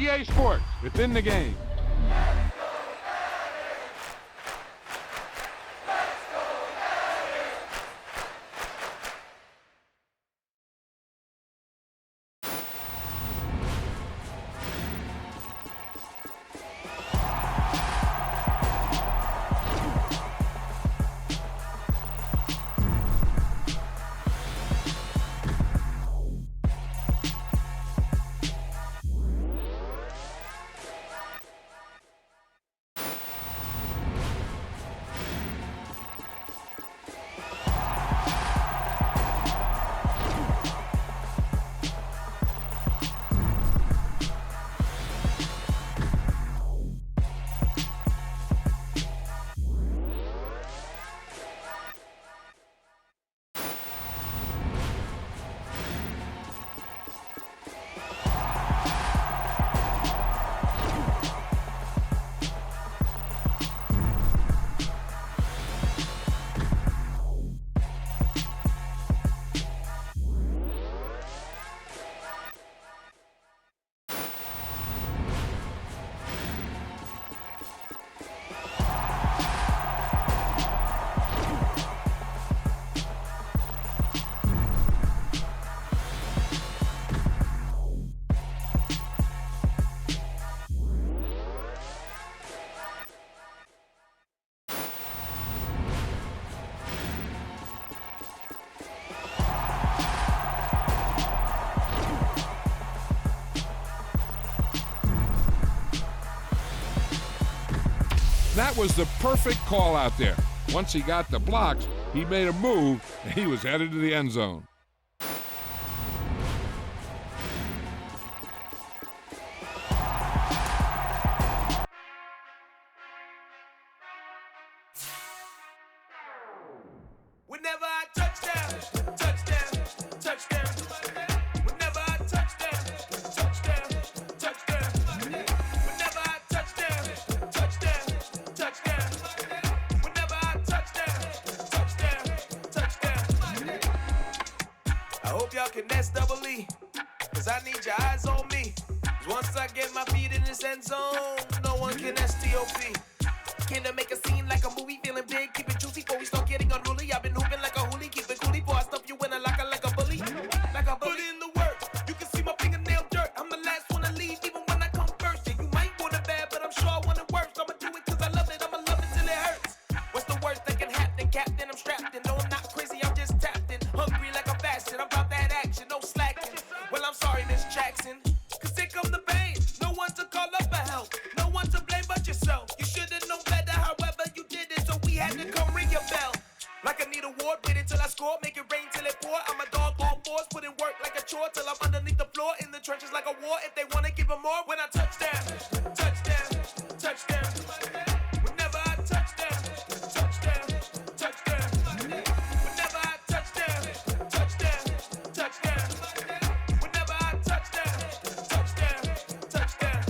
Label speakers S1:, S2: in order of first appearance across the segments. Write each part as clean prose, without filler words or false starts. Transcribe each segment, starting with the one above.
S1: EA Sports, within the game. That was the perfect call out there. Once he got the blocks, he made a move, and he was headed to the end zone.
S2: Whenever I touchdown, touchdown, touchdown. Whenever I touchdown, touchdown, touchdown. Whenever I touchdown, touchdown, touchdown. Whenever I touchdown, touchdown, touchdown. I hope y'all can S-double-E, cause I need your eyes on me. Cause once I get my feet in this end zone, no one can S-T-O-P. Came to make a scene like a movie, feeling big, keep it juicy before we start getting unruly. I've been hooping like a hoolie, keep it coolie before I stuff you in a locker like a bully. Like a bully. Put in the work, you can see my fingernail dirt. I'm the last one to leave, even when I come first. Yeah, you might want it bad, but I'm sure I want it worse. I'ma do it cause I love it, I'ma love it till it hurts. What's the worst that can happen, Captain? I'm strapped in, no I'm not crazy, I'm just tapped in. Hungry like I'm fasting, I'm about that action, no slacking. Well, I'm sorry, Miss Jackson, cause here come the pain. No one to call up for help, no one to blame but yourself. You should've known better, however you did it, so we had to come ring your bell. Like I need a ward, wait until I score, make it rain till it pour. I'm a dog on fours, put in work like a chore till I'm underneath the floor, in the trenches like a war. If they wanna give them more, when I touchdown, touchdown, touchdown. Whenever I touchdown, touchdown, touchdown. Whenever I touchdown, touchdown, touchdown. Whenever I touchdown, touchdown, touchdown.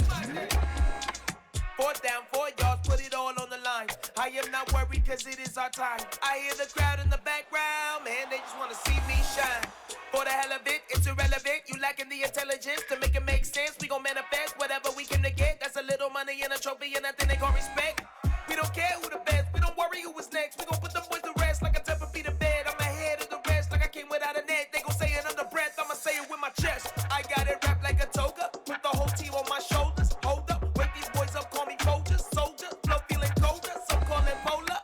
S2: Fourth down, 4 yards, put it all on the line. I am not worried cause it is our time. I hear the crowd in the background, man, they just wanna see me shine. For the hell of it, it's irrelevant. You lacking the intelligence to make it make sense. We gon' manifest whatever we came to get. That's a little money and a trophy and nothing they gon' respect. We don't care who the best, we don't worry who was next. We gon' put them boys to rest like a Tempur to bed. I'm ahead of the rest like I came without a net. They gon' say it under breath, I'ma say it with my chest. I got it wrapped like a toga, put the whole team on my shoulders. Hold up, wake these boys up, call me Folger, soldier. Flow feeling colder, some call it polar.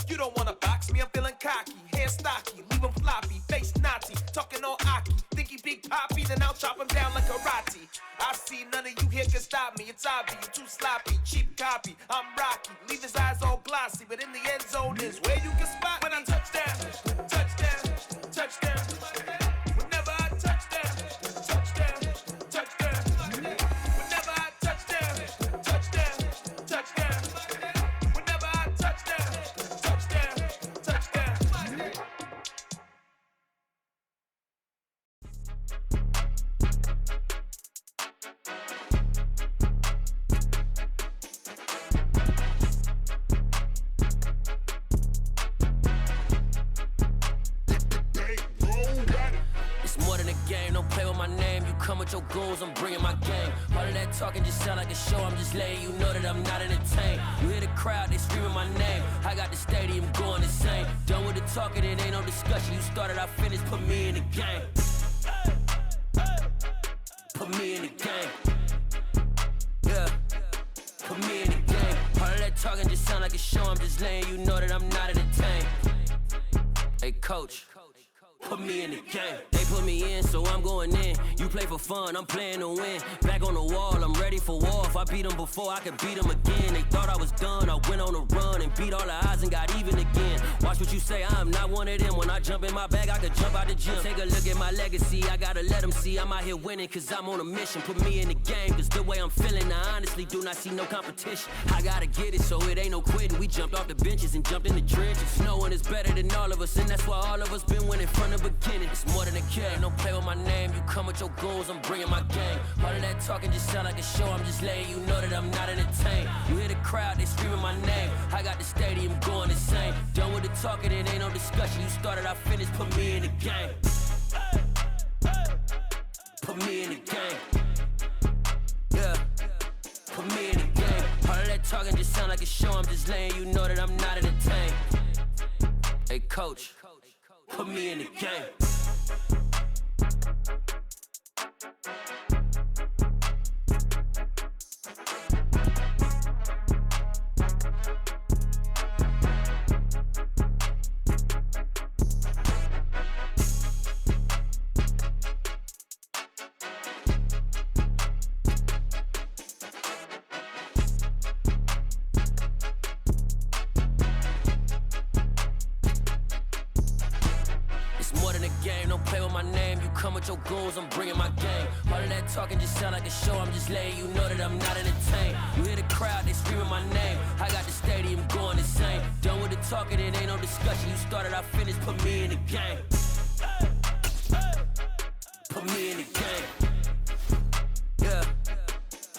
S2: You don't wanna box me, I'm feeling cocky. Hair stocky, leave him floppy, face naughty. Talking all aki, think he big poppy, then I'll chop him down like karate. I see none of you here can stop me. It's obvious, you too sloppy, cheap copy. I'm Rocky, leave his eyes all glossy, but in the end zone is where you can spot when I touchdown, touchdown, touchdown. Whenever I touchdown, touchdown, touchdown. Whenever I touchdown, touchdown, touchdown. Whenever I touchdown, touchdown, touchdown.
S3: don't play with my name. You come with your goons, I'm bringing my gang. All of that talking just sound like a show. I'm just letting you know that I'm not entertained. You hear the crowd, they screaming my name. I got the stadium going insane. Done with the talking, it ain't no discussion. You started, I finished, put me in the game. Put me in the game. Yeah. Put me in the game. All of that talking just sound like a show. I'm just letting you know that I'm not entertained. Hey, coach. Put me in the game. They put me in, so I'm going in. You play for fun, I'm playing to win. Back on the wall, I'm ready for war. If I beat them before, I could beat them again. They thought I was done, I went on a run and beat all the odds and got even again. Watch what you say, I'm not one of them. When I jump in my bag, I could jump out the gym. Take a look at my legacy, I gotta let them see I'm out here winning, cause I'm on a mission. Put me in the game, cause the way I'm feeling, I honestly do not see no competition. I gotta get it, so it ain't no quitting. We jumped off the benches and jumped in the trenches. No one is better than all of us, and that's why all of us been winning from the beginning. It's more than a game, don't play with my name. You come with your goons, I'm bringing my gang. All of that talking just sound like a show. I'm just letting you know that I'm not entertained. You hear the crowd, they screaming my name. I got the stadium going insane. Done with the talking, it ain't no discussion. You started, I finished, put me in the game. Put me in the game. Yeah. Put me in the game. All of that talking just sound like a show. I'm just letting you know that I'm not entertained. Hey, coach. Put me in the game. Your goons, I'm bringing my game. All of that talking just sound like a show. I'm just letting you know that I'm not entertained. You hear the crowd, they screaming my name. I got the stadium going insane. Done with the talking, it ain't no discussion. You started, I finished, put me in the game. Put me in the game. Yeah.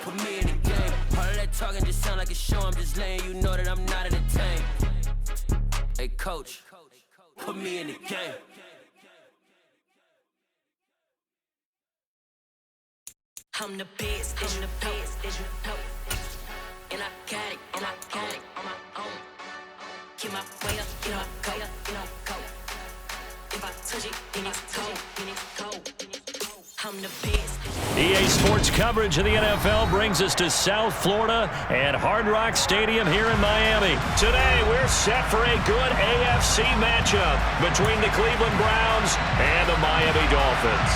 S3: Put me in the game. All of that talking just sound like a show. I'm just letting you know that I'm not entertained. Hey, coach. Put me in the game.
S4: I'm the best, I'm the best, and I got it, and I got it on my own. Get my way up, get my go, go. If I touch it, then it's cold, I'm the best.
S5: EA Sports coverage of the NFL brings us to South Florida and Hard Rock Stadium here in Miami. Today, we're set for a good AFC matchup between the Cleveland Browns and the Miami Dolphins.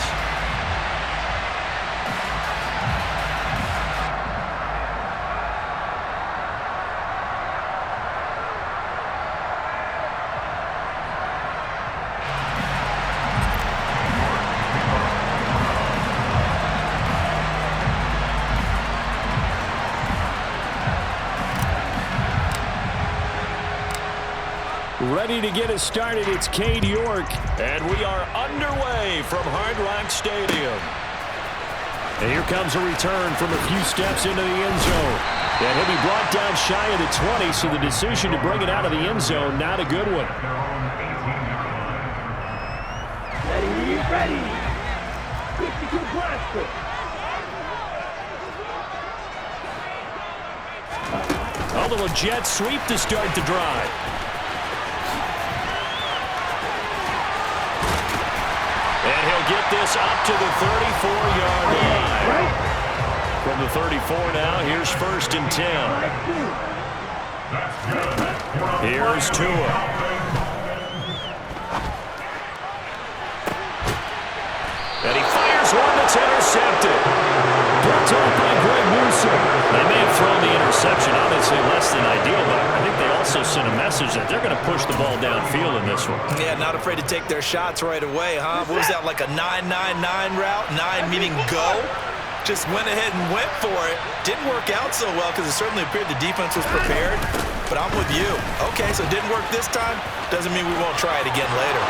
S5: Ready to get us started, it's Cade York. And we are underway from Hard Rock Stadium. And here comes a return from a few steps into the end zone. And he'll be brought down shy of the 20, so the decision to bring it out of the end zone, not a good one.
S6: Ready. 52 blaster.
S5: A little jet sweep to start the drive. And he'll get this up to the 34-yard line. From the 34 now, here's 1st and 10. Here's Tua. And he fires one that's intercepted. Picked off by Greg Newsom. They may have thrown the interception, obviously less than ideal, but I think they also sent a message that they're going to push the ball downfield in this one.
S7: Yeah, not afraid to take their shots right away, huh? What was that, like a 9-9-9 route? 9 meaning go? Just went ahead and went for it. Didn't work out so well because it certainly appeared the defense was prepared, but I'm with you. Okay, so it didn't work this time. Doesn't mean we won't try it again later.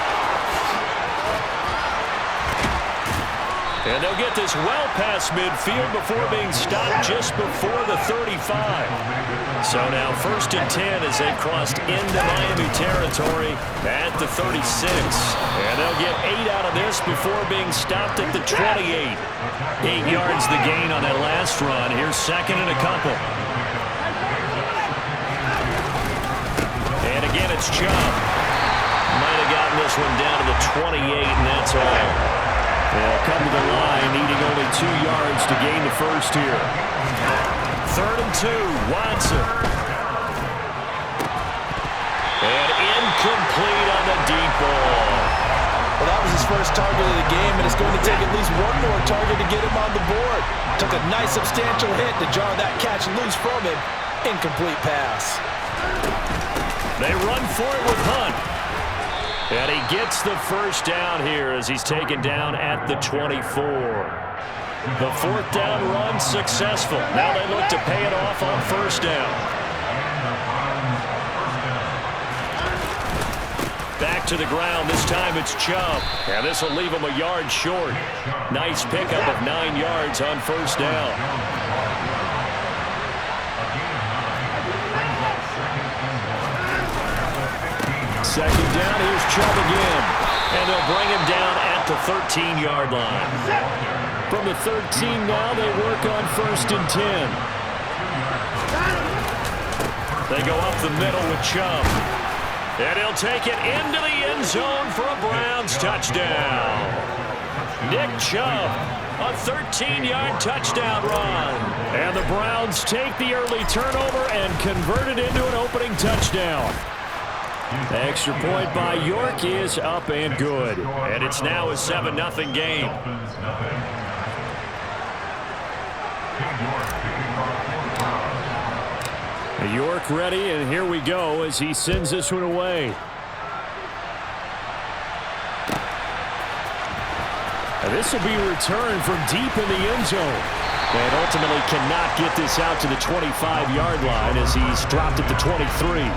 S5: And they'll get this well past midfield before being stopped just before the 35. So now 1st and 10 as they've crossed into Miami territory at the 36. And they'll get 8 out of this before being stopped at the 28. 8 yards the gain on that last run. Here's 2nd and a couple. And again, it's Chubb. Might have gotten this one down to the 28, and that's all. They'll come to the line, needing only 2 yards to gain the first here. 3rd and 2, Watson. And incomplete on the deep ball.
S7: Well, that was his first target of the game, and it's going to take at least one more target to get him on the board. Took a nice substantial hit to jar that catch loose from him. Incomplete pass.
S5: They run for it with Hunt. And he gets the first down here as he's taken down at the 24. The 4th down run successful. Now they look to pay it off on 1st down. Back to the ground. This time it's Chubb. And this will leave him a yard short. Nice pickup of 9 yards on 1st down. Second down, here's Chubb again. And they'll bring him down at the 13-yard line. From the 13 now, they work on 1st and 10. They go up the middle with Chubb. And he'll take it into the end zone for a Browns touchdown. Nick Chubb, a 13-yard touchdown run. And the Browns take the early turnover and convert it into an opening touchdown. The extra point by York is up and good. And it's now a 7-0 game. York ready, and here we go as he sends this one away. And this will be returned from deep in the end zone. And ultimately cannot get this out to the 25-yard line as he's dropped at the 23.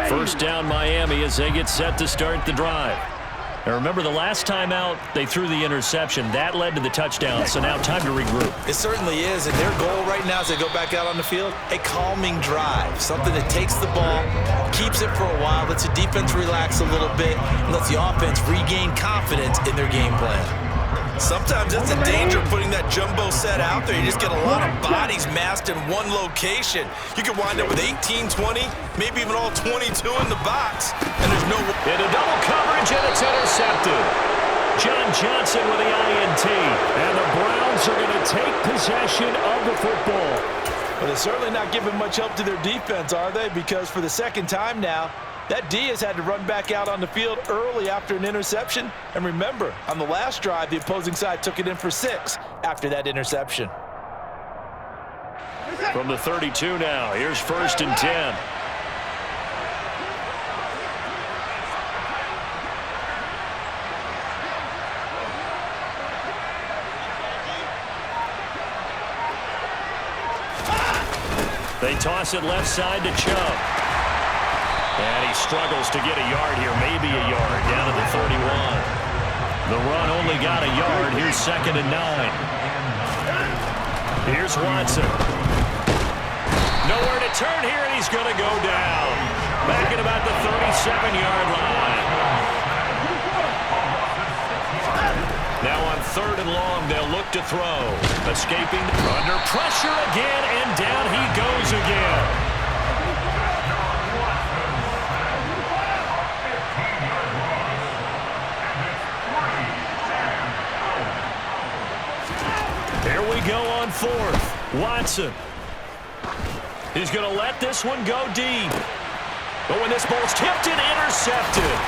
S5: First down Miami as they get set to start the drive. Now remember, the last time out, they threw the interception. That led to the touchdown, so now time to regroup.
S7: It certainly is, and their goal right now as they go back out on the field, a calming drive. Something that takes the ball, keeps it for a while, lets the defense relax a little bit, and lets the offense regain confidence in their game plan. Sometimes that's the danger of putting that jumbo set out there. You just get a lot of bodies massed in one location. You could wind up with 18, 20, maybe even all 22 in the box. And there's no...
S5: Into double coverage, and it's intercepted. John Johnson with the INT. And the Browns are going to take possession of the football.
S7: Well, they're certainly not giving much help to their defense, are they? Because for the second time now, that D has had to run back out on the field early after an interception. And remember, on the last drive, the opposing side took it in for 6 after that interception.
S5: From the 32 now, here's 1st and 10. They toss it left side to Chubb. And he struggles to get a yard here, maybe a yard, down to the 31. The run only got a yard. Here's 2nd and 9. Here's Watson. Nowhere to turn here, and he's going to go down. Back at about the 37-yard line. Now on 3rd and long, they'll look to throw. Escaping under pressure again, and down he goes again. Here we go on 4th. Watson. He's going to let this one go deep. But when this ball's tipped and intercepted.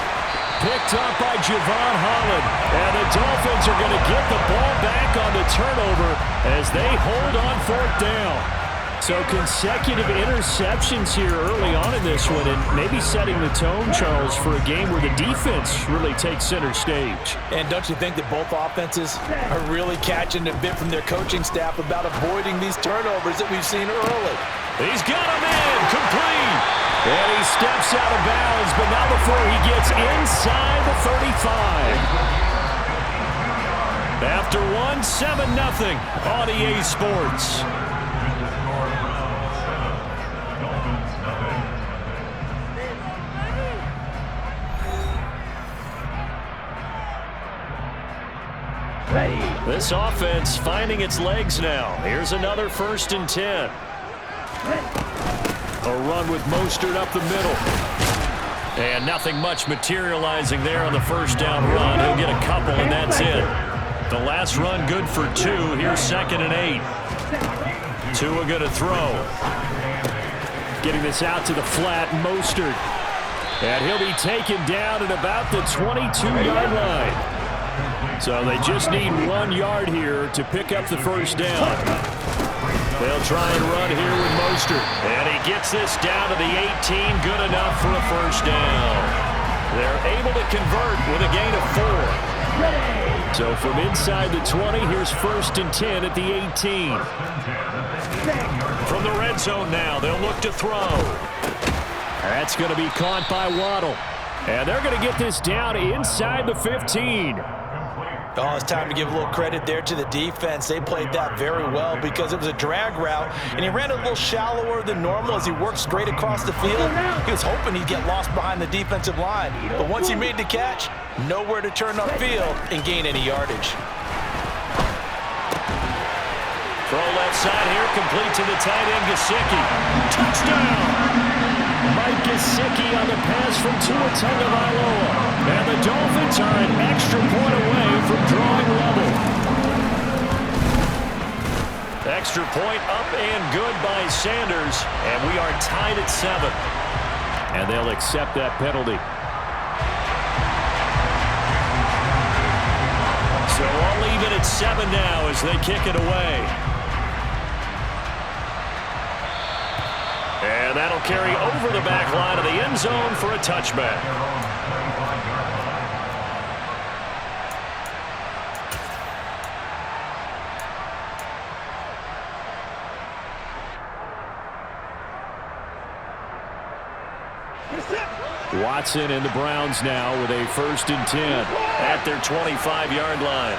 S5: Picked up by Javon Holland. And the Dolphins are going to get the ball back on the turnover as they hold on 4th down. So consecutive interceptions here early on in this one, and maybe setting the tone, Charles, for a game where the defense really takes center stage.
S7: And don't you think that both offenses are really catching a bit from their coaching staff about avoiding these turnovers that we've seen early?
S5: He's got him in, complete. And he steps out of bounds, but not before he gets inside the 35. After one, 7-0 on EA Sports. This offense finding its legs now. Here's another 1st and 10. A run with Mostert up the middle. And nothing much materializing there on the first down run. He'll get a couple, and that's it. The last run good for 2. Here's 2nd and 8. Tua going to throw. Getting this out to the flat, Mostert. And he'll be taken down at about the 22-yard line. So they just need 1 yard here to pick up the first down. They'll try and run here with Mostert. And he gets this down to the 18. Good enough for a first down. They're able to convert with a gain of 4. So from inside the 20, here's 1st and 10 at the 18. From the red zone now, they'll look to throw. That's going to be caught by Waddle. And they're going to get this down inside the 15.
S7: Oh, it's time to give a little credit there to the defense. They played that very well because it was a drag route, and he ran a little shallower than normal as he worked straight across the field. He was hoping he'd get lost behind the defensive line, but once he made the catch, nowhere to turn upfield and gain any yardage.
S5: Throw left side here, complete to the tight end, Gesicki. Touchdown! Mike Gesicki on the pass from Tua Tagovailoa. And the Dolphins are an extra point away from drawing level. Extra point up and good by Sanders. And we are tied at 7. And they'll accept that penalty. So all even at 7 now as they kick it away. And that'll carry over the back line of the end zone for a touchback. Watson and the Browns now with a 1st and 10 at their 25-yard line.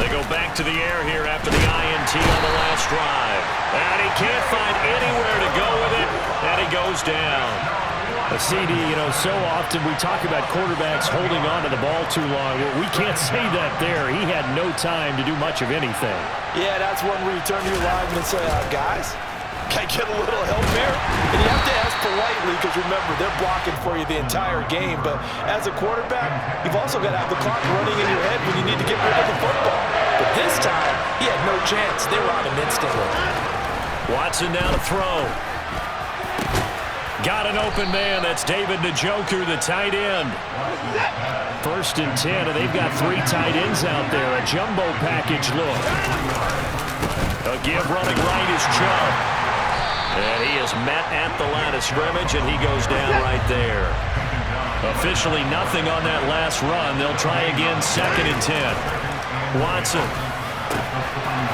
S5: They go back to the air here after the INT on the last drive. And he can't find anywhere to go with it, and he goes down. A CD, so often we talk about quarterbacks holding on to the ball too long. Well, we can't say that there. He had no time to do much of anything.
S7: Yeah, that's one where you turn to your lineman and say, guys, can I get a little help here? And you have to ask politely because, remember, they're blocking for you the entire game. But as a quarterback, you've also got to have the clock running in your head when you need to get rid of the football. But this time, he had no chance. They were on him instantly.
S5: Watson now to throw. Got an open man. That's David Njoku, the tight end. 1st and 10, and they've got 3 tight ends out there. A jumbo package look. A give running right is Chubb. And he is met at the line of scrimmage, and he goes down right there. Officially nothing on that last run. They'll try again, 2nd and 10. Watson.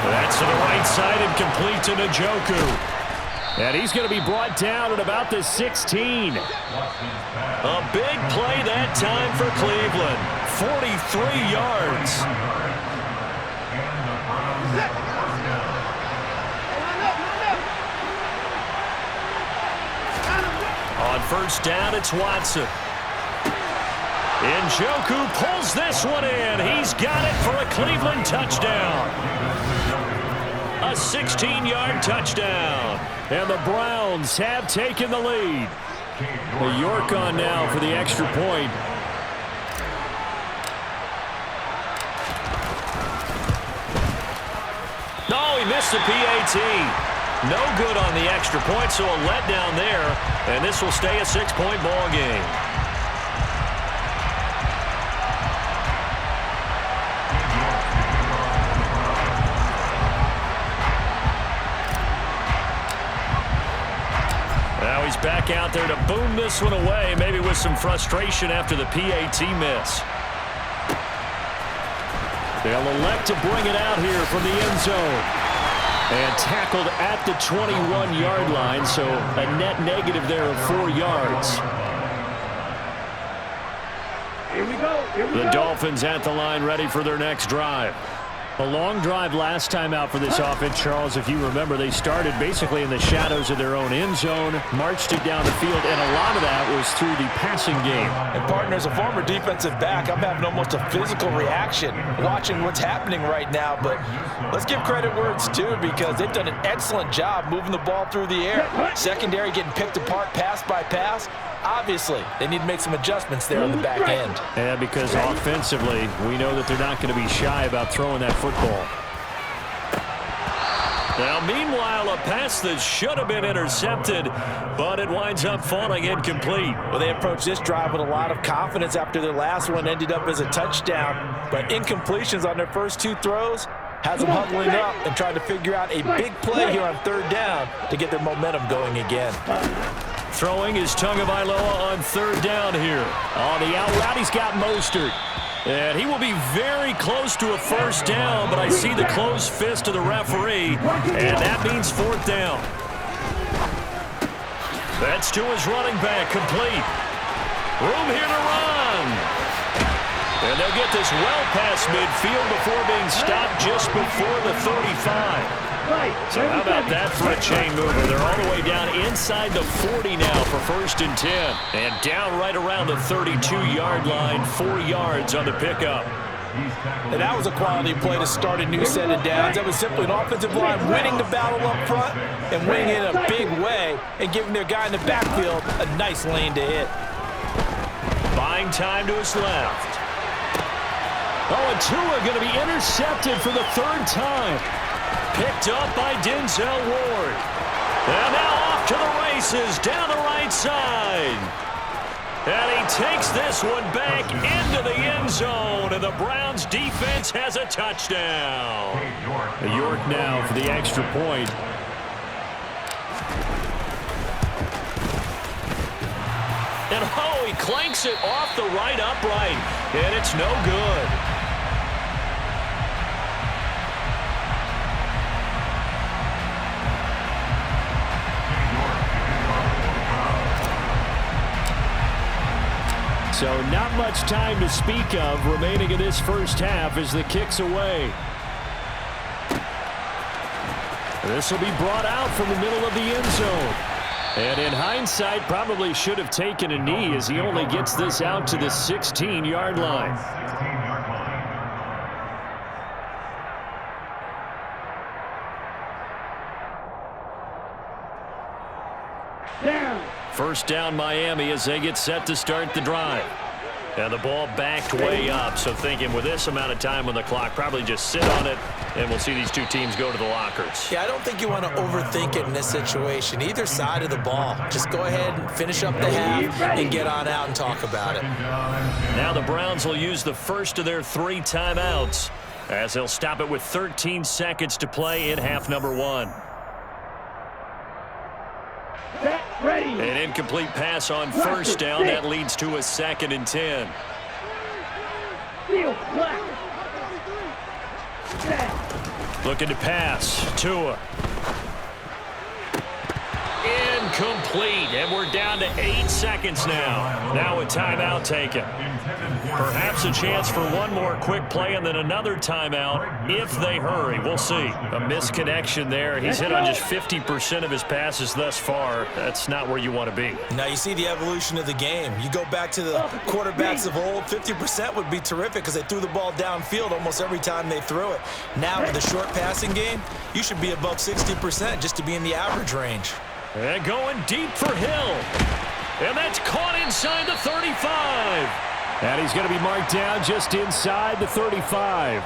S5: That's to the right side and complete to Njoku. And he's going to be brought down at about the 16. A big play that time for Cleveland. 43 yards. On 1st down, it's Watson. Njoku pulls this one in. He's got it for a Cleveland touchdown. A 16-yard touchdown. And the Browns have taken the lead. York on now for the extra point. No, he missed the PAT. No good on the extra point, so a letdown there. And this will stay a 6-point ball game. he's back out there to boom this one away, maybe with some frustration after the PAT miss. They'll elect to bring it out here from the end zone. And tackled at the 21-yard line, so a net negative there of 4 yards.
S6: Here we go.
S5: The Dolphins at the line ready for their next drive. A long drive last time out for this offense, Charles. If you remember, they started basically in the shadows of their own end zone, marched it down the field, and a lot of that was through the passing game.
S7: And partner, as a former defensive back, I'm having almost a physical reaction watching what's happening right now. But let's give credit where it's due, because they've done an excellent job moving the ball through the air. Secondary getting picked apart pass by pass. Obviously, they need to make some adjustments there on the back end.
S5: Yeah, because offensively, we know that they're not going to be shy about throwing that football. Now, meanwhile, a pass that should have been intercepted, but it winds up falling incomplete.
S7: Well, they approached this drive with a lot of confidence after their last one ended up as a touchdown. But incompletions on their first 2 throws has them huddling up and trying to figure out a big play here on 3rd down to get their momentum going again.
S5: Throwing is Tagovailoa on 3rd down here. On the out route, he's got Mostert. And he will be very close to a first down, but I see the closed fist of the referee, and that means 4th down. That's to his running back, complete. Room here to run. And they'll get this well past midfield before being stopped just before the 35. So how about that for a chain mover? They're all the way down inside the 40 now for 1st and 10. And down right around the 32-yard line, 4 yards on the pickup.
S7: And that was a quality play to start a new set of downs. That was simply an offensive line winning the battle up front and winning it in a big way and giving their guy in the backfield a nice lane to hit.
S5: Buying time to his left. Oh, and Tua going to be intercepted for the 3rd time. Picked up by Denzel Ward. And now off to the races down the right side. And he takes this one back into the end zone, and the Browns defense has a touchdown. York now for the extra point. And oh, he clanks it off the right upright, and it's no good. So not much time to speak of remaining in this first half as the kick's away. This will be brought out from the middle of the end zone. And in hindsight, probably should have taken a knee as he only gets this out to the 16-yard line. First down Miami as they get set to start the drive. And the ball backed way up, so thinking with this amount of time on the clock, probably just sit on it, and we'll see these 2 teams go to the lockers.
S7: Yeah, I don't think you want to overthink it in this situation. Either side of the ball. Just go ahead and finish up the half and get on out and talk about it.
S5: Now the Browns will use the first of their 3 timeouts as they'll stop it with 13 seconds to play in half number 1. An incomplete pass on first down. That leads to a 2nd and 10. Looking to pass. Tua. Incomplete. And we're down to 8 seconds now. Now a timeout taken. Perhaps a chance for one more quick play and then another timeout if they hurry. We'll see. A misconnection there. He's hit on just 50% of his passes thus far. That's not where you want to be.
S7: Now you see the evolution of the game. You go back to the quarterbacks of old, 50% would be terrific because they threw the ball downfield almost every time they threw it. Now with the short passing game, you should be above 60% just to be in the average range.
S5: And going deep for Hill. And that's caught inside the 35. And he's going to be marked down just inside the 35.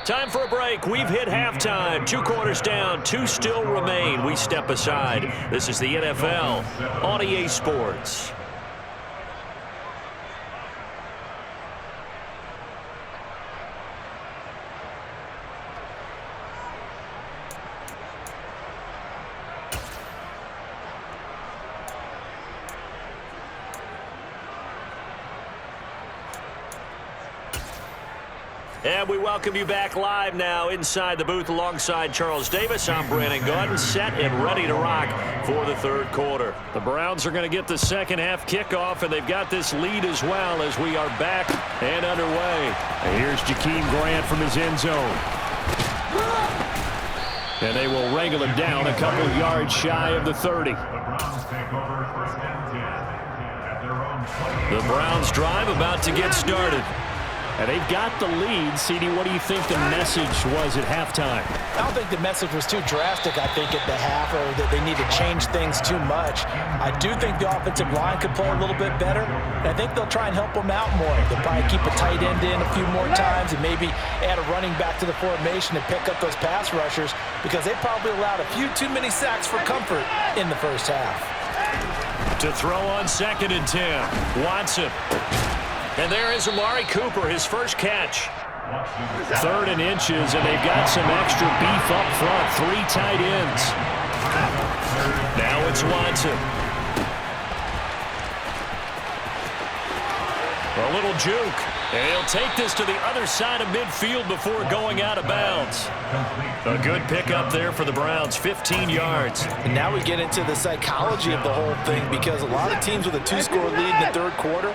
S5: Time for a break. We've hit halftime. 2 quarters down. 2 still remain. We step aside. This is the NFL on EA Sports. And we welcome you back live now inside the booth alongside Charles Davis. I'm Brandon Gordon, set and ready to rock for the third quarter. The Browns are going to get the second half kickoff, and they've got this lead as well as we are back and underway. And here's Jakeem Grant from his end zone. And they will wrangle him down a couple yards shy of the 30. The Browns drive about to get started. And they've got the lead. CD, what do you think the message was at halftime?
S8: I don't think the message was too drastic, I think, at the half, or that they need to change things too much. I do think the offensive line could play a little bit better, and I think they'll try and help them out more. They'll probably keep a tight end in a few more times and maybe add a running back to the formation to pick up those pass rushers, because they probably allowed a few too many sacks for comfort in the first half.
S5: To throw on 2nd and 10, Watson. And there is Amari Cooper, his first catch. 3rd and inches, and they've got some extra beef up front. 3 tight ends. Now it's Watson. A little juke. And he'll take this to the other side of midfield before going out of bounds. A good pickup there for the Browns, 15 yards.
S8: And now we get into the psychology of the whole thing, because a lot of teams with a 2-score lead in the third quarter,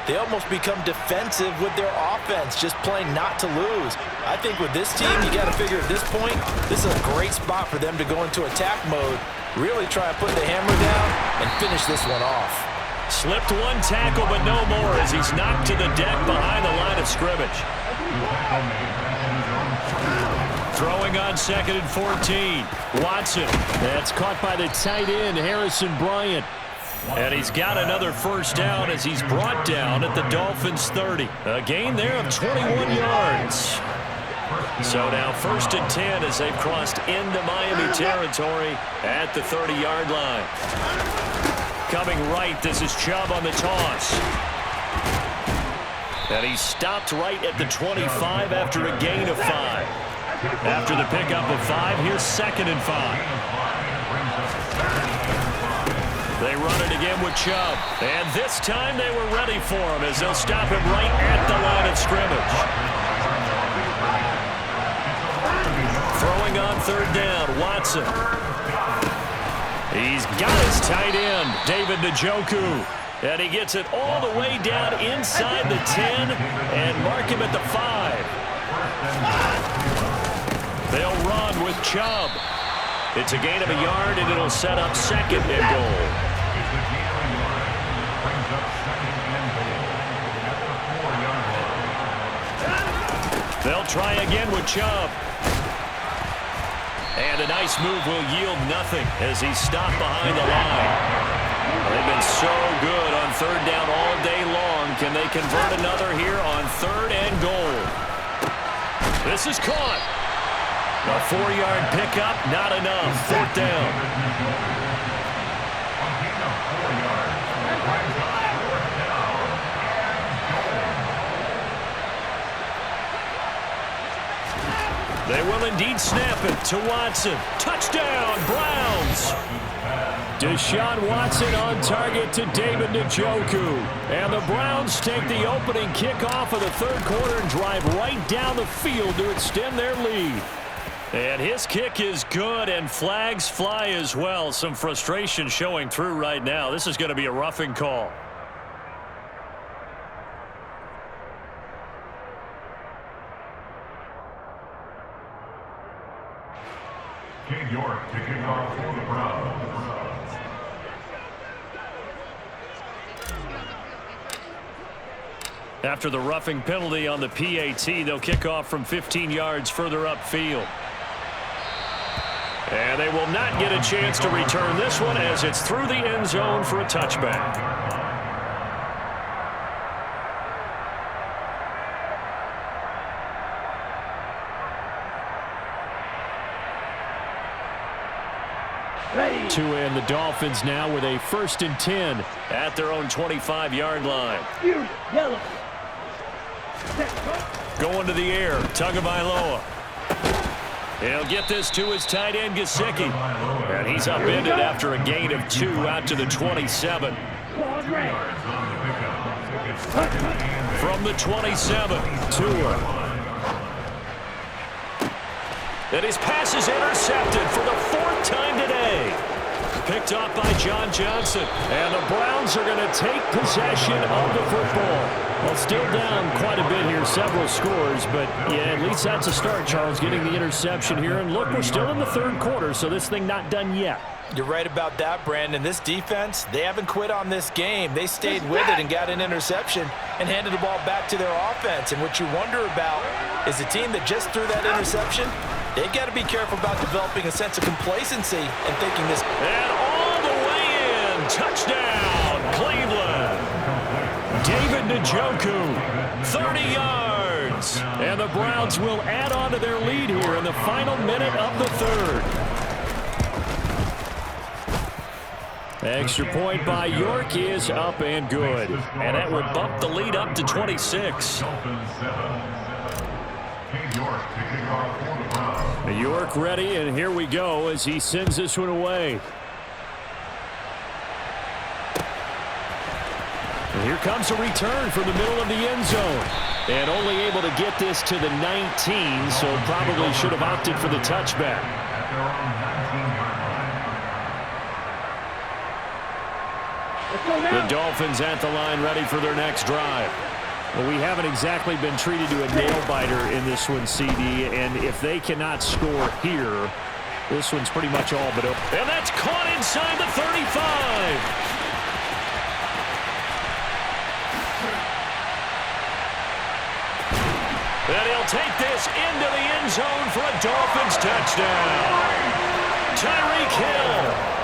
S8: they almost become defensive with their offense, just playing not to lose. I think with this team, you got to figure at this point, this is a great spot for them to go into attack mode, really try and put the hammer down and finish this one off.
S5: Slipped one tackle, but no more as he's knocked to the deck behind the line of scrimmage. Throwing on 2nd and 14. Watson. That's caught by the tight end, Harrison Bryant. And he's got another first down as he's brought down at the Dolphins' 30. A gain there of 21 yards. So now 1st and 10 as they've crossed into Miami territory at the 30-yard line. Coming right, this is Chubb on the toss. And he's stopped right at the 25 after a gain of 5. After the pickup of 5, here's 2nd and 5. They run it again with Chubb. And this time they were ready for him as they'll stop him right at the line of scrimmage. Throwing on 3rd down, Watson. He's got his tight end, David Njoku. And he gets it all the way down inside the 10 and mark him at the 5. They'll run with Chubb. It's a gain of a yard, and it'll set up 2nd and goal. They'll try again with Chubb. And a nice move will yield nothing as he's stopped behind the line. They've been so good on 3rd down all day long. Can they convert another here on 3rd and goal? This is caught. A 4-yard pickup, not enough. 4th down. They will indeed snap it to Watson. Touchdown, Browns! Deshaun Watson on target to David Njoku. And the Browns take the opening kickoff of the third quarter and drive right down the field to extend their lead. And his kick is good, and flags fly as well. Some frustration showing through right now. This is going to be a roughing call.
S9: Cade York kicking off for the Browns.
S5: After the roughing penalty on the PAT, they'll kick off from 15 yards further upfield. And they will not get a chance to return this one as it's through the end zone for a touchback. To end the Dolphins now with a 1st and 10 at their own 25-yard line. Going to the air, Tagovailoa. He'll get this to his tight end, Gesicki. And he's upended after a gain of 2 out to the 27. From the 27, Tua. And his pass is intercepted for the 4th time today. Picked off by John Johnson. And the Browns are going to take possession of the football. Well, still down quite a bit here, several scores, but yeah, at least that's a start, Charles, getting the interception here. And look, we're still in the 3rd quarter, so this thing not done yet.
S8: You're right about that, Brandon. This defense, they haven't quit on this game. They stayed with it and got an interception and handed the ball back to their offense. And what you wonder about is the team that just threw that interception, they've got to be careful about developing a sense of complacency and thinking this.
S5: And all the way in, touchdown, Cleveland. David Njoku, 30 yards. And the Browns will add on to their lead here in the final minute of the 3rd. Extra point by York is up and good. And that will bump the lead up to 26. York ready, and here we go as he sends this one away. And here comes a return from the middle of the end zone. And only able to get this to the 19, so probably should have opted for the touchback. The Dolphins at the line ready for their next drive. Well, we haven't exactly been treated to a nail-biter in this one, CD, and if they cannot score here, this one's pretty much all but over. And that's caught inside the 35. And he'll take this into the end zone for a Dolphins touchdown. Tyreek Hill.